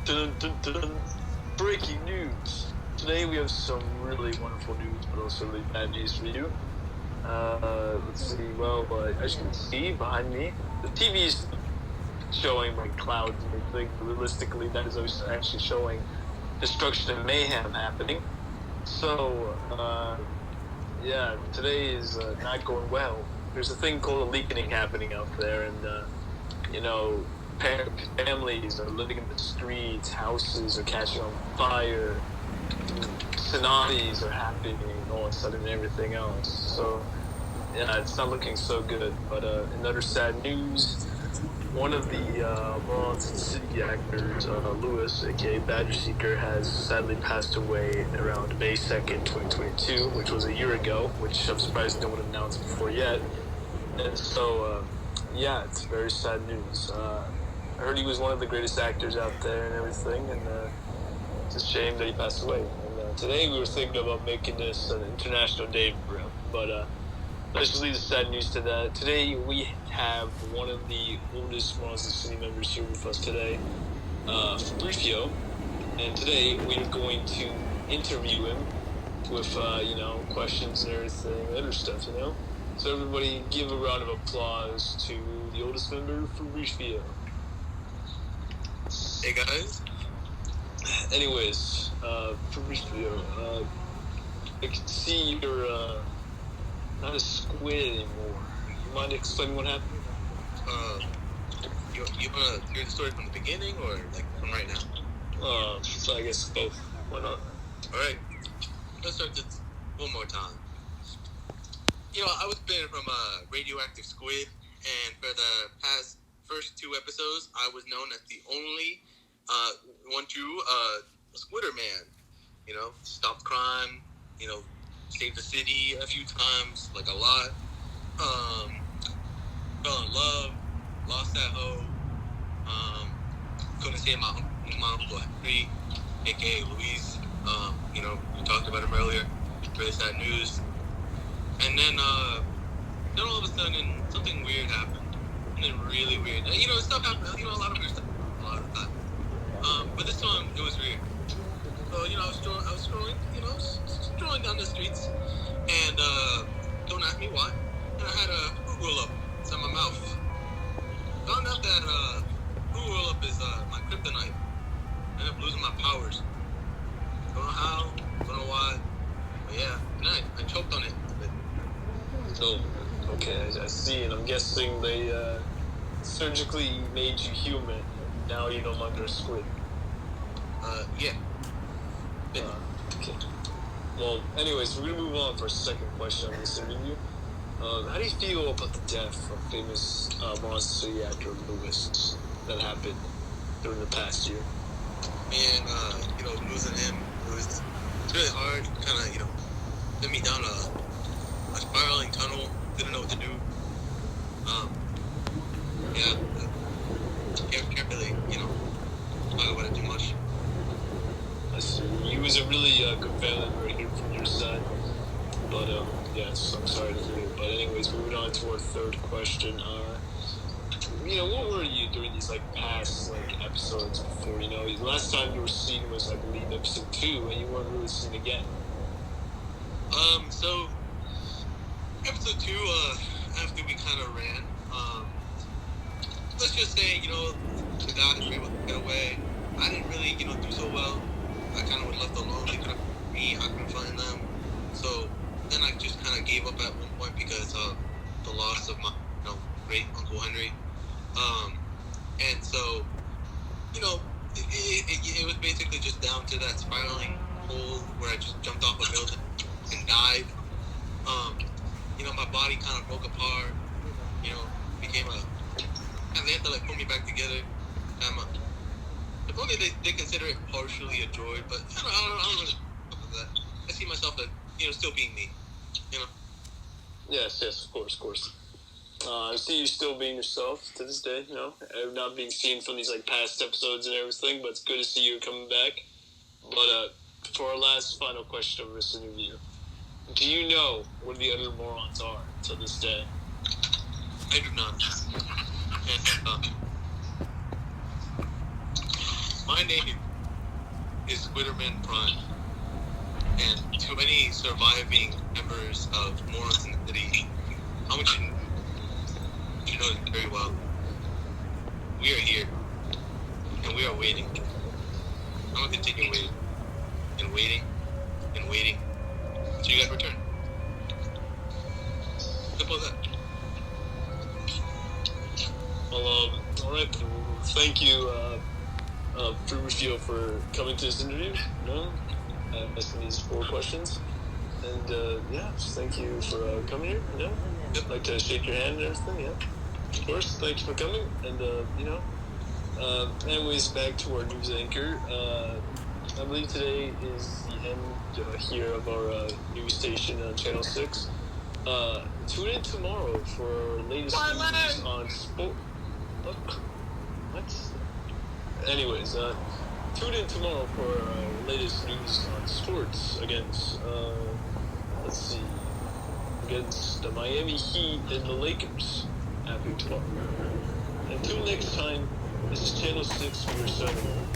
Dun, dun, dun. Breaking news. Today we have some really wonderful news, but also really bad news for you. Let's see. Well, as you can see behind me, the TV's showing like clouds and everything. Realistically, that is actually showing destruction and mayhem happening. So, yeah, today is not going well. There's a thing called a leaking happening out there, and you know, families are living in the streets, houses are catching on fire, tsunamis are happening all of a sudden, and everything else. So, yeah, it's not looking so good. But in other sad news, one of the Bronze City actors, Lewis, aka Badger Seeker, has sadly passed away around May 2nd, 2022, which was a year ago, which I'm surprised no one announced before yet. And so, yeah, it's very sad news. I heard he was one of the greatest actors out there and everything, and it's a shame that he passed away. And today we were thinking about making this an international day for him, but let's just leave the sad news to that. Today we have one of the oldest Monster City members here with us today, Fabricio, and today we're going to interview him with, questions and everything, other stuff, So everybody give a round of applause to the oldest member, Fabricio. Hey guys. Anyways, Fabricio, I can see you're not a squid anymore. You mind explaining what happened? You wanna hear the story from the beginning or like from right now? So I guess both. Why not? Alright. Let's start this one more time. I was bitten from a radioactive squid, and for the first two episodes, I was known as the only one true Squidder man. Stopped crime, saved the city a few times, like a lot. Fell in love, lost that hoe. Couldn't save my uncle Henry, aka Luis. We talked about him earlier. Really sad news. And then all of a sudden, something weird happened. And then really weird. Stuff happened. A lot of weird stuff. A lot of the time. But this time, it was weird. So, I was strolling down the streets, and don't ask me why. And I had a fruit roll up inside my mouth. Found out that fruit roll up is my kryptonite. I ended up losing my powers. Don't know how, don't know why, but yeah, and I choked on it a bit. So, okay, I see, and I'm guessing they surgically made you human. Now you're no longer a squid. Yeah. Okay. Well, anyways, we're gonna move on for a second question on this interview. How do you feel about the death of famous Monster City actor Lewis that happened during the past year? And losing him, it's really hard. Kind of, sent me down a spiraling tunnel. Didn't know what to do. Can't really, talk about it too much. He was a really good family member here from your side, but yes, I'm sorry to hear it. But anyways, moving on to our third question. What were you during these past episodes before? The last time you were seen was, I believe, episode 2, and you weren't really seen again. So episode 2, after we kind of ran, let's just say, the guys were able to get away. I didn't really, do so well. I kind of was left alone. They couldn't find me. I couldn't find them. So then I just kind of gave up at one point because of the loss of my, great Uncle Henry. And so, it was basically just down to that spiraling hole where I just jumped off a building and died. My body kind of broke apart. Became and they had to put me back together. If only they consider it partially a joy, but I don't really fuck with that. I see myself as, still being me, Yes, of course. I see you still being yourself to this day, not being seen from these past episodes and everything, but it's good to see you coming back. But for our last final question of this interview, do you know what the other morons are to this day? I do not. And, My name is Squidderman Prime, and to any surviving members of Morons in the City, I want you to know this very well. We are here, and we are waiting. I'm going to continue waiting, and waiting, and waiting, until you guys return. Simple as that. Well, all right. Thank you, Rufio, for coming to this interview. Asking these 4 questions, and yeah, just thank you for coming here. I'd like to shake your hand and everything. Yeah, of course. Thank you for coming, and anyways, back to our news anchor. I believe today is the end here of our news station on Channel 6. Tune in tomorrow for our latest news on sport. What? Anyways, tune in tomorrow for our latest news on sports against, let's see, against the Miami Heat and the Lakers happening tomorrow. Until next time, this is Channel 6. We are signing.